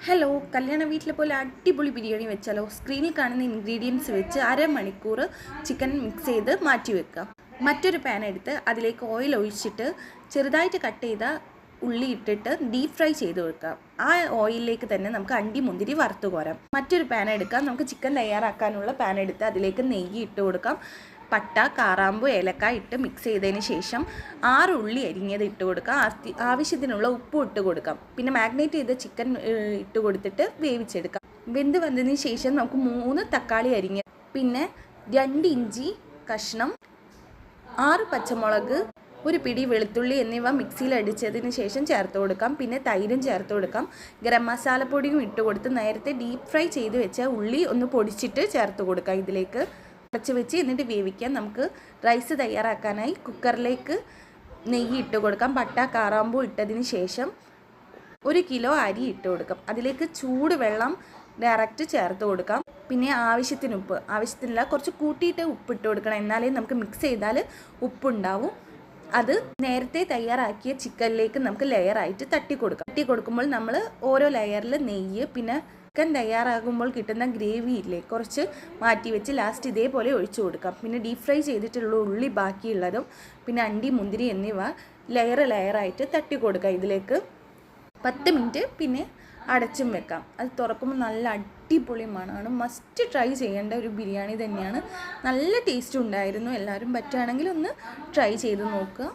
Hello, കല്യാണ വീട്ടിലെ പോലെ അടിപൊളി ബിരിയാണി വെച്ചാലോ? സ്ക്രീനിൽ കാണുന്ന ഇൻഗ്രീഡിയൻസ് വെച്ച് അരമണിക്കൂർ ചിക്കൻ മിക്സ് ചെയ്ത് മാറ്റി വെക്കാം. മറ്റൊരു പാൻ എടുത്ത് അതിലേക്ക് ഓയിൽ ഒഴിച്ചിട്ട് ചെറുതായിട്ട് കട്ട് ചെയ്ത ഉള്ളി ഇട്ടിട്ട് ഡീപ്പ് ഫ്രൈ ചെയ്ത് വെക്കാം. ആ ഓയിലിലേക്ക് തന്നെ നമുക്ക് അണ്ടി മുന്തിരി വറുത്ത് കോരാം. മറ്റൊരു പാൻ എടുക്കാം. നമുക്ക് ചിക്കൻ തയ്യാറാക്കാനുള്ള പാൻ എടുത്ത് അതിലേക്ക് നെയ്യ് ഇട്ട് കൊടുക്കാം. പട്ട, കാറാമ്പു, ഏലക്ക ഇട്ട് മിക്സ് ചെയ്തതിന് ശേഷം 6 ഉള്ളി അരിഞ്ഞത് ഇട്ട് കൊടുക്കാം. ആവശ്യത്തിനുള്ള ഉപ്പും ഇട്ട് കൊടുക്കാം. പിന്നെ മാഗ്നേറ്റ് ചെയ്ത ചിക്കൻ ഇട്ട് കൊടുത്തിട്ട് വേവിച്ചെടുക്കാം. വെന്ത് വന്നതിന് ശേഷം നമുക്ക് 3 തക്കാളി അരിഞ്ഞ്, പിന്നെ 2 ഇഞ്ചി കഷ്ണം, 6 പച്ചമുളക്, ഒരു പിടി വെളുത്തുള്ളി എന്നിവ മിക്സിയിൽ അടിച്ചതിന് ശേഷം ചേർത്ത് കൊടുക്കാം. പിന്നെ തൈരും ചേർത്ത് കൊടുക്കാം. ഗരം മസാലപ്പൊടിയും ഇട്ട് കൊടുത്ത് നേരത്തെ ഡീപ്പ് ഫ്രൈ ചെയ്ത് വെച്ച ഉള്ളി ഒന്ന് പൊടിച്ചിട്ട് ചേർത്ത് കൊടുക്കാം. ഇതിലേക്ക് അടച്ച് വെച്ച് എന്നിട്ട് വേവിക്കാം. നമുക്ക് റൈസ് തയ്യാറാക്കാനായി കുക്കറിലേക്ക് നെയ്യ് ഇട്ട് കൊടുക്കാം. പട്ട, കാറാമ്പൂ ഇട്ടതിന് ശേഷം 1 കിലോ അരി ഇട്ട് കൊടുക്കാം. അതിലേക്ക് ചൂട് വെള്ളം ഡയറക്റ്റ് ചേർത്ത് കൊടുക്കാം. പിന്നെ ആവശ്യത്തിന് ഉപ്പ്, ആവശ്യത്തിനുള്ള കുറച്ച് കൂട്ടിയിട്ട് ഉപ്പ് ഇട്ട് കൊടുക്കണം. എന്നാലേ നമുക്ക് മിക്സ് ചെയ്താൽ ഉപ്പുണ്ടാവും. അത് നേരത്തെ തയ്യാറാക്കിയ ചിക്കനിലേക്ക് നമുക്ക് ലെയറായിട്ട് തട്ടി കൊടുക്കുമ്പോൾ നമ്മൾ ഓരോ ലെയറിൽ നെയ്യ്, പിന്നെ ചിക്കൻ തയ്യാറാകുമ്പോൾ കിട്ടുന്ന ഗ്രേവി ഇല്ലേ, കുറച്ച് മാറ്റി വെച്ച് ലാസ്റ്റ് ഇതേപോലെ ഒഴിച്ചു കൊടുക്കാം. പിന്നെ ഡീപ്പ് ഫ്രൈ ചെയ്തിട്ടുള്ള ഉള്ളി ബാക്കിയുള്ളതും പിന്നെ അണ്ടി മുന്തിരി എന്നിവ ലെയറായിട്ട് തട്ടി കൊടുക്കാം. ഇതിലേക്ക് 10 മിനിറ്റ് പിന്നെ അടച്ചും വെക്കാം. അത് തുറക്കുമ്പോൾ നല്ല അടിപൊളി മണമാണ്. മസ്റ്റ് ട്രൈ ചെയ്യേണ്ട ഒരു ബിരിയാണി തന്നെയാണ്. നല്ല ടേസ്റ്റ് ഉണ്ടായിരുന്നു. എല്ലാവരും പറ്റുകയാണെങ്കിൽ ഒന്ന് ട്രൈ ചെയ്ത് നോക്കുക.